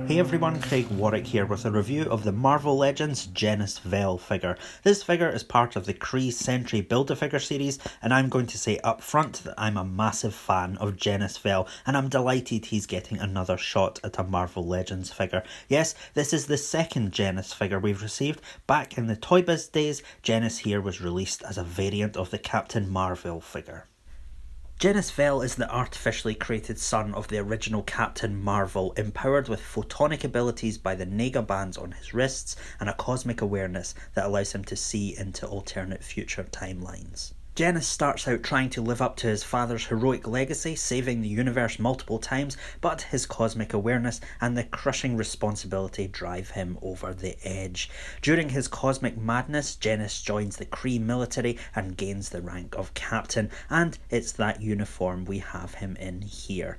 Hey everyone, Craig Warwick here with a review of the Marvel Legends GENIS-VELL figure. This figure is part of the Kree Sentry Build-A-Figure series, and I'm going to say up front that I'm a massive fan of GENIS-VELL, and I'm delighted he's getting another shot at a Marvel Legends figure. Yes, this is the second Genis figure we've received. Back in the Toy Biz days, Genis here was released as a variant of the Captain Marvel figure. GENIS-VELL is the artificially created son of the original Captain Marvel, empowered with photonic abilities by the Nega bands on his wrists and a cosmic awareness that allows him to see into alternate future timelines. Genis starts out trying to live up to his father's heroic legacy, saving the universe multiple times, but his cosmic awareness and the crushing responsibility drive him over the edge. During his cosmic madness, Genis joins the Kree military and gains the rank of captain, and it's that uniform we have him in here.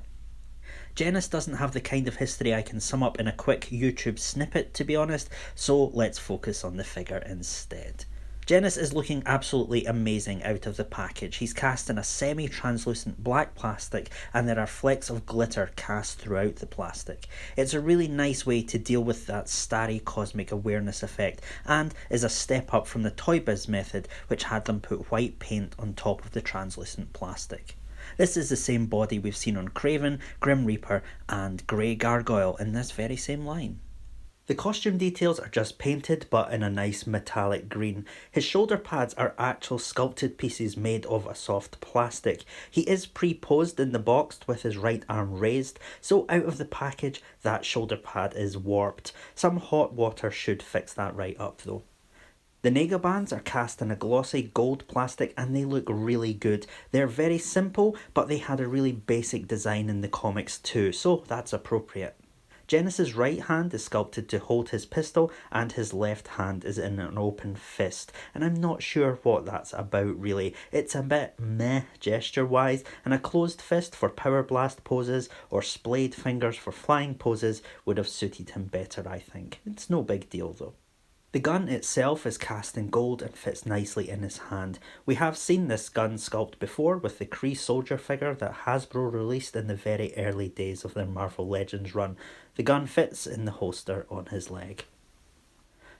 Genis doesn't have the kind of history I can sum up in a quick YouTube snippet, to be honest, so let's focus on the figure instead. Genis is looking absolutely amazing out of the package. He's cast in a semi-translucent black plastic and there are flecks of glitter cast throughout the plastic. It's a really nice way to deal with that starry cosmic awareness effect and is a step up from the Toy Biz method, which had them put white paint on top of the translucent plastic. This is the same body we've seen on Kraven, Grim Reaper and Grey Gargoyle in this very same line. The costume details are just painted but in a nice metallic green. His shoulder pads are actual sculpted pieces made of a soft plastic. He is pre-posed in the box with his right arm raised, so out of the package that shoulder pad is warped. Some hot water should fix that right up though. The Nega bands are cast in a glossy gold plastic and they look really good. They're very simple, but they had a really basic design in the comics too, so that's appropriate. Genis's right hand is sculpted to hold his pistol and his left hand is in an open fist, and I'm not sure what that's about really. It's a bit meh gesture wise, and a closed fist for power blast poses or splayed fingers for flying poses would have suited him better, I think. It's no big deal though. The gun itself is cast in gold and fits nicely in his hand. We have seen this gun sculpt before with the Kree soldier figure that Hasbro released in the very early days of their Marvel Legends run. The gun fits in the holster on his leg.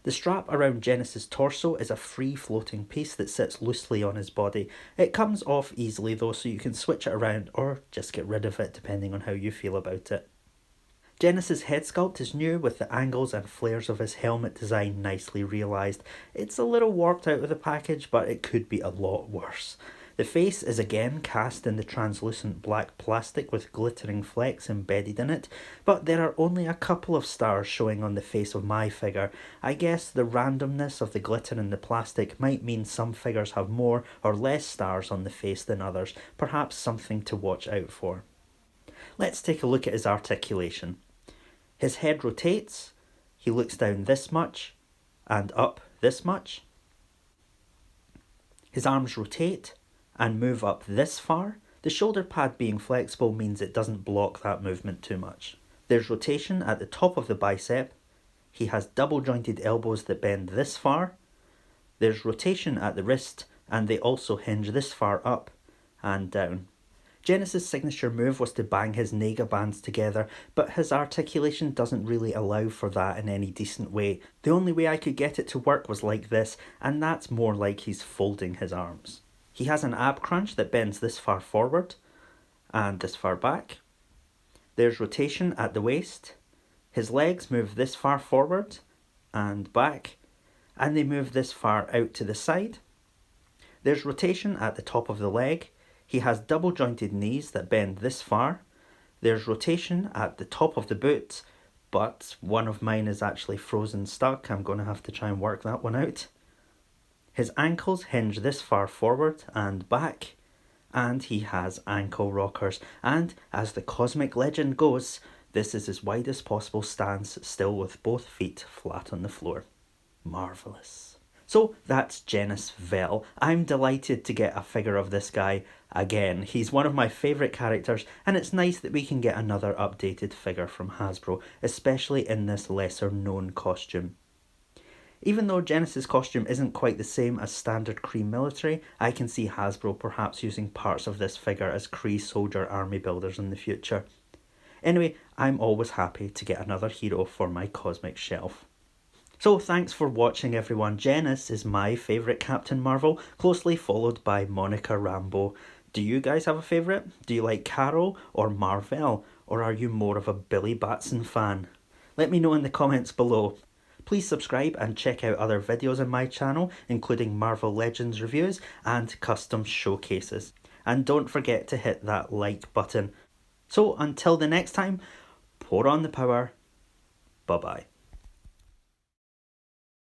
The strap around Genis's torso is a free floating piece that sits loosely on his body. It comes off easily though, so you can switch it around or just get rid of it depending on how you feel about it. Genis's head sculpt is new with the angles and flares of his helmet design nicely realised. It's a little warped out of the package, but it could be a lot worse. The face is again cast in the translucent black plastic with glittering flecks embedded in it, but there are only a couple of stars showing on the face of my figure. I guess the randomness of the glitter in the plastic might mean some figures have more or less stars on the face than others, perhaps something to watch out for. Let's take a look at his articulation. His head rotates, he looks down this much and up this much. His arms rotate and move up this far. The shoulder pad being flexible means it doesn't block that movement too much. There's rotation at the top of the bicep. He has double jointed elbows that bend this far. There's rotation at the wrist and they also hinge this far up and down. Genis's signature move was to bang his Nega bands together, but his articulation doesn't really allow for that in any decent way. The only way I could get it to work was like this, and that's more like he's folding his arms. He has an ab crunch that bends this far forward and this far back. There's rotation at the waist. His legs move this far forward and back, and they move this far out to the side. There's rotation at the top of the leg. He has double jointed knees that bend this far. There's rotation at the top of the boot, but one of mine is actually frozen stuck. I'm going to have to try and work that one out. His ankles hinge this far forward and back, and he has ankle rockers. And as the cosmic legend goes, this is his widest possible stance, still with both feet flat on the floor. Marvellous. So that's GENIS-VELL. I'm delighted to get a figure of this guy again. He's one of my favourite characters and it's nice that we can get another updated figure from Hasbro, especially in this lesser known costume. Even though Genis's costume isn't quite the same as standard Kree military, I can see Hasbro perhaps using parts of this figure as Kree soldier army builders in the future. Anyway, I'm always happy to get another hero for my cosmic shelf. So thanks for watching everyone. Genis is my favourite Captain Marvel, closely followed by Monica Rambeau. Do you guys have a favourite? Do you like Carol or Marvel? Or are you more of a Billy Batson fan? Let me know in the comments below. Please subscribe and check out other videos on my channel, including Marvel Legends reviews and custom showcases. And don't forget to hit that like button. So until the next time, pour on the power. Bye bye.